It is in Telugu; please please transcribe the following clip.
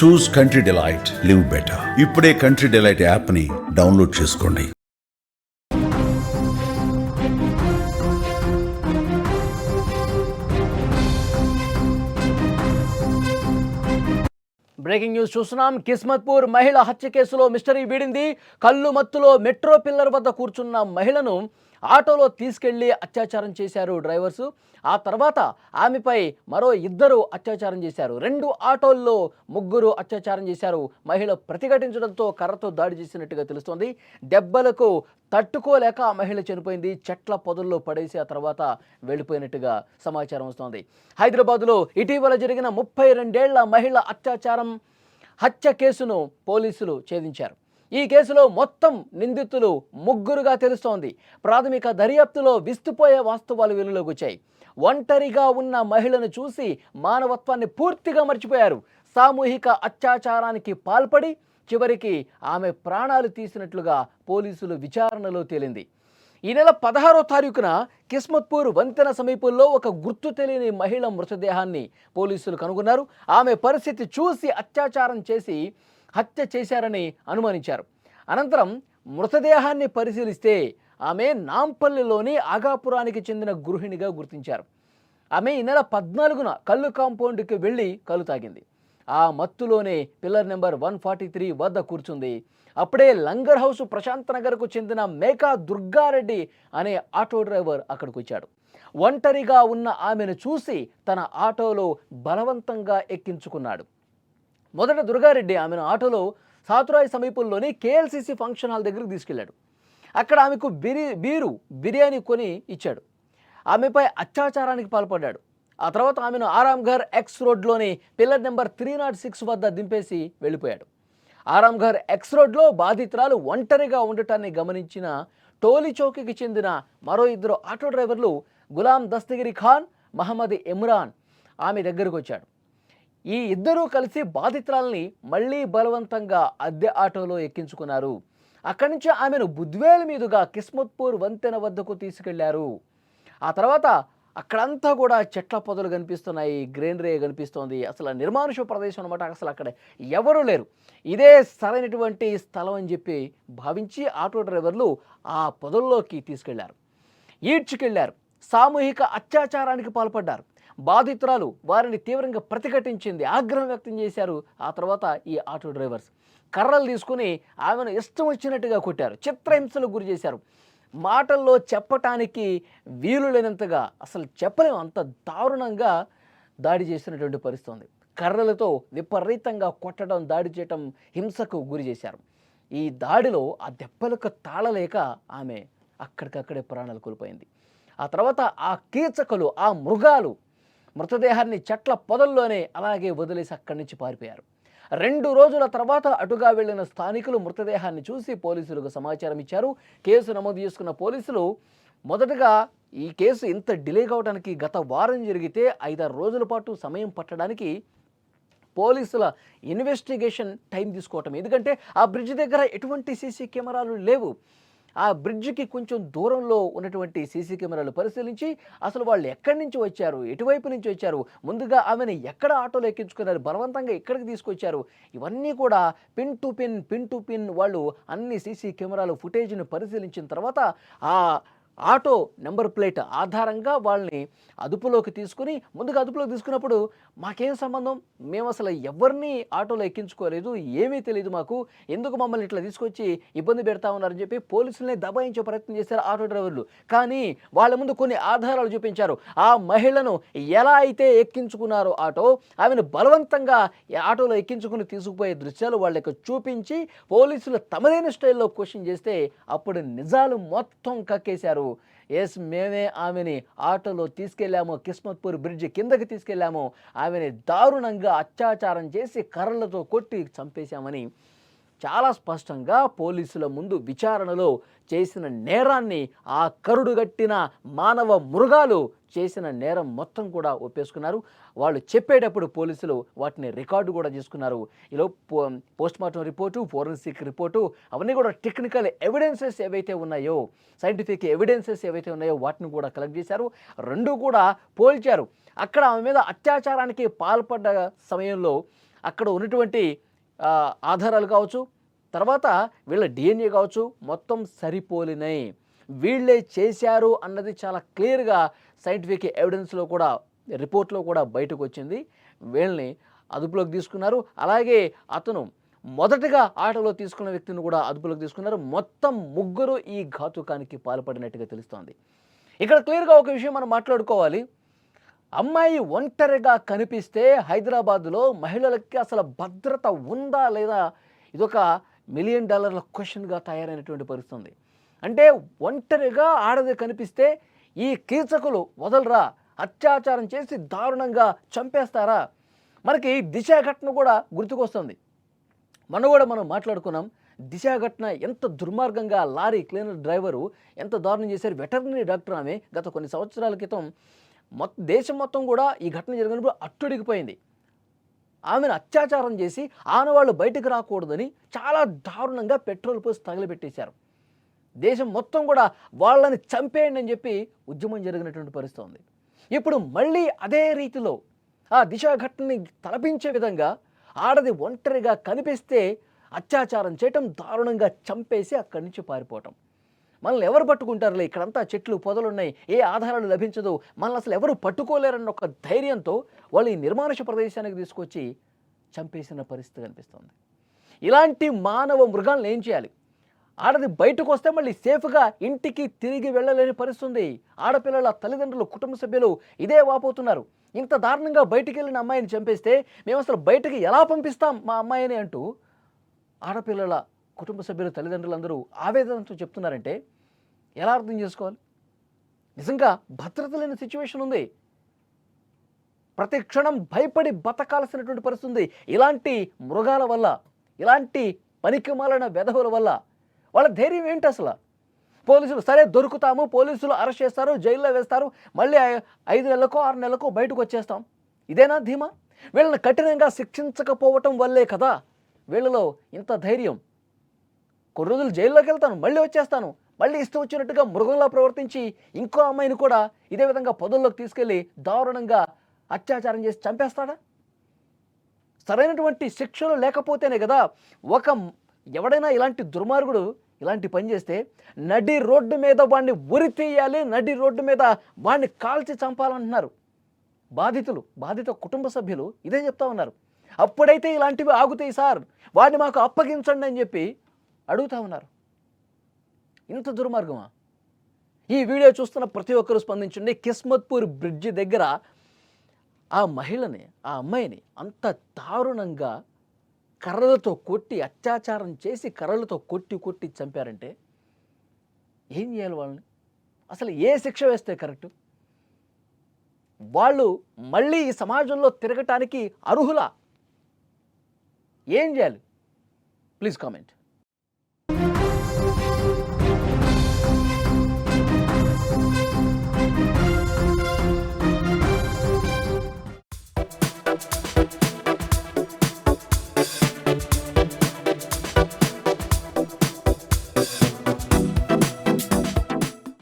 చూస్ కంట్రీ డిలైట్, లివ్ బెటర్. ఇప్పుడే కంట్రీ డిలైట్ యాప్ ని డౌన్లోడ్ చేసుకోండి. బ్రేకింగ్ న్యూస్ చూస్తున్నాం. కిస్మత్పూర్ మహిళ హత్య కేసులో మిస్టరీ వీడింది. కళ్ళు మత్తులో మెట్రో పిల్లర్ వద్ద కూర్చున్న మహిళను ఆటోలో తీసుకెళ్లి అత్యాచారం చేశారు డ్రైవర్సు. ఆ తర్వాత ఆమెపై మరో 2 అత్యాచారం చేశారు. 2 ఆటోల్లో 3 అత్యాచారం చేశారు. మహిళ ప్రతిఘటించడంతో కర్రతో దాడి చేసినట్టుగా తెలుస్తోంది. దెబ్బలకు తట్టుకోలేక ఆ మహిళ చనిపోయింది. చెట్ల పొదల్లో పడేసి ఆ తర్వాత వెళ్ళిపోయినట్టుగా సమాచారం వస్తోంది. హైదరాబాద్లో ఇటీవల జరిగిన 32 ఏళ్ల మహిళ హత్య కేసును పోలీసులు ఛేదించారు. ఈ కేసులో మొత్తం నిందితులు 3గా తెలుస్తోంది. ప్రాథమిక దర్యాప్తులో విస్తుపోయే వాస్తవాలు వెలుగులోకి వచ్చాయి. ఒంటరిగా ఉన్న మహిళను చూసి మానవత్వాన్ని పూర్తిగా మర్చిపోయారు. సామూహిక అత్యాచారానికి పాల్పడి చివరికి ఆమె ప్రాణాలు తీసినట్లుగా పోలీసులు విచారణలో తేలింది. ఈ నెల 16వ తారీఖున కిస్మత్పూర్ వంతెన సమీపంలో ఒక గుర్తు తెలియని మహిళ మృతదేహాన్ని పోలీసులు కనుగొన్నారు. ఆమె పరిస్థితి చూసి అత్యాచారం చేసి హత్య చేశారని అనుమానించారు. అనంతరం మృతదేహాన్ని పరిశీలిస్తే ఆమె నాంపల్లిలోని ఆగాపురానికి చెందిన గృహిణిగా గుర్తించారు. ఆమె ఈ నెల 14న కళ్ళు కాంపౌండ్కి వెళ్ళి కళ్ళు తాగింది. ఆ మత్తులోనే పిల్లర్ నెంబర్ 143 వద్ద కూర్చుంది. అప్పుడే లంగర్ హౌస్ ప్రశాంత్ నగర్కు చెందిన మేకా దుర్గారెడ్డి అనే ఆటో డ్రైవర్ అక్కడికి వచ్చాడు. ఒంటరిగా ఉన్న ఆమెను చూసి తన ఆటోలో బలవంతంగా ఎక్కించుకున్నాడు. మొదట దుర్గారెడ్డి ఆమెను ఆటోలో సాతురాయి సమీపంలోని కేఎల్సిసి ఫంక్షన్ హాల్ దగ్గరికి తీసుకెళ్లాడు. అక్కడ ఆమెకు బిర్యానీ కొని ఇచ్చాడు. ఆమెపై అత్యాచారానికి పాల్పడ్డాడు. ఆ తర్వాత ఆమెను ఆరాంఘర్ ఎక్స్ రోడ్లోని పిల్లర్ నెంబర్ 306 వద్ద దింపేసి వెళ్ళిపోయాడు. ఆరాంఘర్ ఎక్స్ రోడ్లో బాధితురాలు ఒంటరిగా ఉండటాన్ని గమనించిన టోలీ చౌకీకి చెందిన మరో 2 ఆటో డ్రైవర్లు గులాం దస్తగిరి ఖాన్, మహమ్మద్ ఇమ్రాన్ ఆమె దగ్గరకు వచ్చాడు. ఈ 2 కలిసి బాధితురాల్ని మళ్లీ బలవంతంగా అద్దె ఆటోలో ఎక్కించుకున్నారు. అక్కడి నుంచి ఆమెను బుద్వేల్ మీదుగా కిస్మత్పూర్ వంతెన వద్దకు తీసుకెళ్లారు. ఆ తర్వాత అక్కడంతా కూడా చెట్ల పొదలు కనిపిస్తున్నాయి, గ్రీనరీ కనిపిస్తోంది. అసలు నిర్మానుష ప్రదేశం అనమాట. అసలు అక్కడ ఎవరూ లేరు. ఇదే సరైనటువంటి స్థలం అని చెప్పి భావించి ఆటో డ్రైవర్లు ఆ పొదల్లోకి తీసుకెళ్లారు, ఈడ్చుకెళ్లారు. సామూహిక అత్యాచారానికి పాల్పడ్డారు. బాధితురాలు వారిని తీవ్రంగా ప్రతిఘటించింది, ఆగ్రహం వ్యక్తం చేశారు. ఆ తర్వాత ఈ ఆటో డ్రైవర్స్ కర్రలు తీసుకుని ఆమెను ఇష్టం వచ్చినట్టుగా కొట్టారు, చిత్రహింసలకు గురి చేశారు. మాటల్లో చెప్పటానికి వీలు లేనంతగా, అసలు చెప్పలేము అంత దారుణంగా దాడి చేసినటువంటి పరిస్థితి ఉంది. కర్రలతో విపరీతంగా కొట్టడం, దాడి చేయటం, హింసకు గురి చేశారు. ఈ దాడిలో ఆ దెబ్బలకు తాళలేక ఆమె అక్కడికక్కడే ప్రాణాలు కోల్పోయింది. ఆ తర్వాత ఆ కీచకులు, ఆ మృగాలు మృతదేహాన్ని చెట్ల పొదల్లోనే అలాగే వదిలేసి అక్కడి నుంచి పారిపోయారు. 2 రోజుల తర్వాత అటుగా వెళ్లిన స్థానికులు మృతదేహాన్ని చూసి పోలీసులకు సమాచారం ఇచ్చారు. కేసు నమోదు చేసుకున్న పోలీసులు మొదటగా ఈ కేసు ఇంత డిలే కావడానికి గత వారం జరిగితే 5-6 రోజుల పాటు సమయం పట్టడానికి పోలీసుల ఇన్వెస్టిగేషన్ టైం తీసుకోవటం. ఎందుకంటే ఆ బ్రిడ్జ్ దగ్గర ఎటువంటి సీసీ కెమెరాలు లేవు. ఆ బ్రిడ్జికి కొంచెం దూరంలో ఉన్నటువంటి సీసీ కెమెరాలు పరిశీలించి అసలు వాళ్ళు ఎక్కడి నుంచి వచ్చారు, ఎటువైపు నుంచి వచ్చారు, ముందుగా ఆమెను ఎక్కడ ఆటోలో ఎక్కించుకున్నారు, బలవంతంగా ఎక్కడికి తీసుకొచ్చారు, ఇవన్నీ కూడా పిన్ టు పిన్ వాళ్ళు అన్ని సీసీ కెమెరాలు ఫుటేజ్ని పరిశీలించిన తర్వాత ఆ ఆటో నెంబర్ ప్లేట్ ఆధారంగా వాళ్ళని అదుపులోకి తీసుకున్నప్పుడు మాకేం సంబంధం, మేము అసలు ఎవరిని ఆటోలో ఎక్కించుకోలేదు, ఏమీ తెలియదు మాకు, ఎందుకు మమ్మల్ని ఇట్లా తీసుకొచ్చి ఇబ్బంది పెడతా ఉన్నారని చెప్పి పోలీసుల్ని దబాయించే ప్రయత్నం చేశారు ఆటో డ్రైవర్లు. కానీ వాళ్ళ ముందు కొన్ని ఆధారాలు చూపించారు. ఆ మహిళను ఎలా అయితే ఎక్కించుకున్నారో ఆమెను బలవంతంగా ఆటోలో ఎక్కించుకుని తీసుకుపోయే దృశ్యాలు వాళ్ళకి చూపించి పోలీసులు తమదైన స్టైల్లో క్వశ్చన్ చేస్తే అప్పుడు నిజాలు మొత్తం కక్కేశారు. ఎస్, మేమే ఆమెని ఆటోలో తీసుకెళ్ళాము, కిస్మత్పూర్ బ్రిడ్జ్ కిందకి తీసుకెళ్ళాము, ఆమెని దారుణంగా అత్యాచారం చేసి కర్రలతో కొట్టి చంపేశామని చాలా స్పష్టంగా పోలీసుల ముందు విచారణలో చేసిన నేరాన్ని ఆ కరుడుగట్టిన మానవ మృగాలు చేసిన నేరం మొత్తం కూడా ఒప్పేసుకున్నారు. వాళ్ళు చెప్పేటప్పుడు పోలీసులు వాటిని రికార్డు కూడా చేసుకున్నారు. ఇలా పోస్ట్మార్టం రిపోర్టు, ఫోరెన్సిక్ రిపోర్టు అవన్నీ కూడా టెక్నికల్ ఎవిడెన్సెస్ ఏవైతే ఉన్నాయో, సైంటిఫిక్ ఎవిడెన్సెస్ ఏవైతే ఉన్నాయో వాటిని కూడా కలెక్ట్ చేశారు. 2 కూడా పోల్చారు. అక్కడ ఆమె మీద అత్యాచారానికి పాల్పడ్డ సమయంలో అక్కడ ఉన్నటువంటి ఆధారాలు కావచ్చు, తర్వాత వీళ్ళ డిఎన్ఏ కావచ్చు, మొత్తం సరిపోలినాయి. వీళ్ళే చేశారు అన్నది చాలా క్లియర్గా సైంటిఫిక్ ఎవిడెన్స్లో కూడా, రిపోర్ట్లో కూడా బయటకు వచ్చింది. వీళ్ళని అదుపులోకి తీసుకున్నారు. అలాగే అతను మొదటగా ఆటలో తీసుకున్న వ్యక్తిని కూడా అదుపులోకి తీసుకున్నారు. మొత్తం ముగ్గురు ఈ ఘాతుకానికి పాల్పడినట్టుగా తెలుస్తోంది. ఇక్కడ క్లియర్గా ఒక విషయం మనం మాట్లాడుకోవాలి. అమ్మాయి ఒంటరిగా కనిపిస్తే హైదరాబాద్లో మహిళలకి అసలు భద్రత ఉందా లేదా, ఇదొక $1 మిలియన్ క్వశ్చన్గా తయారైనటువంటి పరిస్థితి. అంటే ఒంటరిగా ఆడది కనిపిస్తే ఈ కీచకులు వదలరా, అత్యాచారం చేసి దారుణంగా చంపేస్తారా? మనకి దిశ ఘటన కూడా గుర్తుకొస్తుంది. మనం మాట్లాడుకున్నాం. దిశ ఘటన ఎంత దుర్మార్గంగా లారీ క్లీనర్ డ్రైవరు ఎంత దారుణం చేశారు. వెటర్నరీ డాక్టర్ ఆమె గత కొన్ని సంవత్సరాల క్రితం దేశం మొత్తం కూడా ఈ ఘటన జరిగినప్పుడు అట్టుడికిపోయింది. ఆమెను అత్యాచారం చేసి ఆనవాళ్ళు బయటకు రాకూడదని చాలా దారుణంగా పెట్రోల్ పోసి తగలబెట్టేశారు. దేశం మొత్తం కూడా వాళ్ళని చంపేయండి అని చెప్పి ఉద్యమం జరిగినటువంటి పరిస్థితి ఉంది. ఇప్పుడు మళ్ళీ అదే రీతిలో ఆ దిశ ఘటనని తలపించే విధంగా ఆడది ఒంటరిగా కనిపిస్తే అత్యాచారం చేయటం, దారుణంగా చంపేసి అక్కడి నుంచి పారిపోవటం. మనల్ని ఎవరు పట్టుకుంటారులే, ఇక్కడంతా చెట్లు పొదలున్నాయి, ఏ ఆధారాలు లభించదు, మనల్ని అసలు ఎవరు పట్టుకోలేరన్న ఒక ధైర్యంతో వాళ్ళు ఈ నిర్మానుష ప్రదేశానికి తీసుకొచ్చి చంపేసిన పరిస్థితి కనిపిస్తుంది. ఇలాంటి మానవ మృగాలను ఏం చేయాలి? ఆడది బయటకు వస్తే మళ్ళీ సేఫ్గా ఇంటికి తిరిగి వెళ్ళలేని పరిస్థితి ఉంది. ఆడపిల్లల తల్లిదండ్రులు, కుటుంబ సభ్యులు ఇదే వాపోతున్నారు. ఇంత దారుణంగా బయటికి వెళ్ళిన అమ్మాయిని చంపేస్తే మేము అసలు బయటకు ఎలా పంపిస్తాం మా అమ్మాయిని అంటూ ఆడపిల్లల కుటుంబ సభ్యులు, తల్లిదండ్రులందరూ ఆవేదనతో చెప్తున్నారంటే ఎలా అర్థం చేసుకోవాలి? నిజంగా భద్రత లేని సిచ్యువేషన్ ఉంది. ప్రతి క్షణం భయపడి బతకాల్సినటువంటి పరిస్థితి ఉంది. ఇలాంటి మృగాల వల్ల, ఇలాంటి పనికిమాలిన వెధవుల వల్ల వాళ్ళ ధైర్యం ఏంటి అసలు? పోలీసులు సరే దొరుకుతాము, పోలీసులు అరెస్ట్ చేస్తారు, జైల్లో వేస్తారు, మళ్ళీ 5 నెలలకో 6 నెలలకో బయటకు వచ్చేస్తాం, ఇదేనా ధీమా? వీళ్ళని కఠినంగా శిక్షించకపోవటం వల్లే కదా వీళ్ళలో ఇంత ధైర్యం. కొన్ని రోజులు జైల్లోకి వెళ్తాను, మళ్ళీ వచ్చేస్తాను, మళ్ళీ ఇష్టం వచ్చినట్టుగా మృగంలా ప్రవర్తించి ఇంకో అమ్మాయిని కూడా ఇదే విధంగా పొదల్లోకి తీసుకెళ్ళి దారుణంగా అత్యాచారం చేసి చంపేస్తాడా? సరైనటువంటి శిక్షలు లేకపోతేనే కదా ఎవడైనా ఇలాంటి దుర్మార్గుడు ఇలాంటి పని చేస్తే నడి రోడ్డు మీద వాడిని ఉరి తీయాలి, నడి రోడ్డు మీద వాడిని కాల్చి చంపాలంటున్నారు బాధిత కుటుంబ సభ్యులు ఇదే చెప్తా ఉన్నారు. అప్పుడైతే ఇలాంటివి ఆగుతాయి సార్, వాడిని మాకు అప్పగించండి అని చెప్పి అడుగుతా ఉన్నారు. ఇంత దుర్మార్గమా? ఈ వీడియో చూస్తున్న ప్రతి ఒక్కరూ స్పందించండి. కిస్మత్పూర్ బ్రిడ్జి దగ్గర ఆ మహిళని, ఆ అమ్మాయిని అంత దారుణంగా కర్రలతో కొట్టి అత్యాచారం చేసి కర్రలతో కొట్టి చంపారంటే ఏం చేయాలి వాళ్ళని? అసలు ఏ శిక్ష వేస్తే కరెక్టు? వాళ్ళు మళ్ళీ ఈ సమాజంలో తిరగటానికి అర్హులా? ఏం చేయాలి? Please comment.